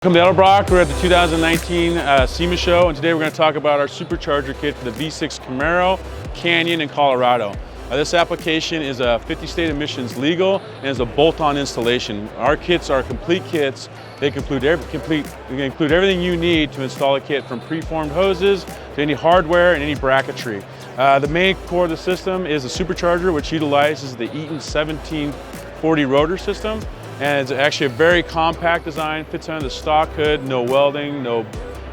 Welcome to Edelbrock. We're at the 2019 SEMA show, and today we're going to talk about our Supercharger Kit for the V6 Camaro, Canyon, and Colorado. This application is a 50 state emissions legal and is a bolt-on installation. Our kits are complete kits. They include everything you need to install a kit, from preformed hoses to any hardware and any bracketry. The main core of the system is a supercharger, which utilizes the Eaton 1740 rotor system. And it's actually a very compact design, fits under the stock hood, no welding, no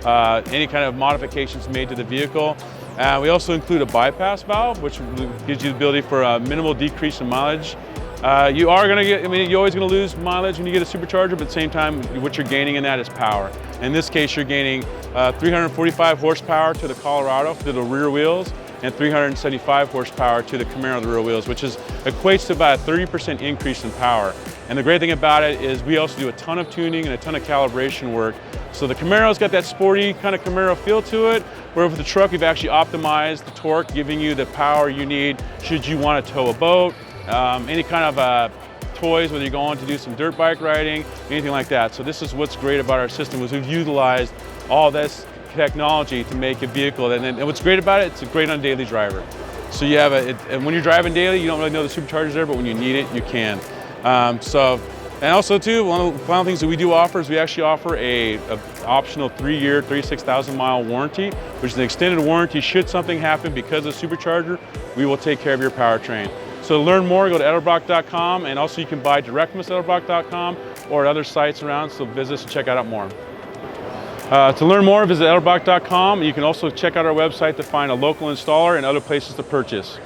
any kind of modifications made to the vehicle. We also include a bypass valve, which gives you the ability for a minimal decrease in mileage. You're always gonna lose mileage when you get a supercharger, but at the same time, what you're gaining in that is power. In this case, you're gaining 345 horsepower to the Colorado to the rear wheels, and 375 horsepower to the Camaro, the rear wheels, which equates to about a 30% increase in power. And the great thing about it is we also do a ton of tuning and a ton of calibration work. So the Camaro's got that sporty kind of Camaro feel to it, where with the truck we've actually optimized the torque, giving you the power you need should you want to tow a boat, any kind of toys, whether you're going to do some dirt bike riding, anything like that. So this is what's great about our system, is we've utilized all this technology to make a vehicle, and what's great about it, it's great on a daily driver. So you have and when you're driving daily, you don't really know the supercharger's there, but when you need it, you can. And also too, one of the final things that we do offer is we actually offer a optional 3-year, 36,000 mile warranty, which is an extended warranty. Should something happen because of supercharger, we will take care of your powertrain. So to learn more, go to edelbrock.com, and also you can buy direct from us at edelbrock.com or at other sites around, so visit us and check out more. To learn more, visit edelbrock.com. You can also check out our website to find a local installer and other places to purchase.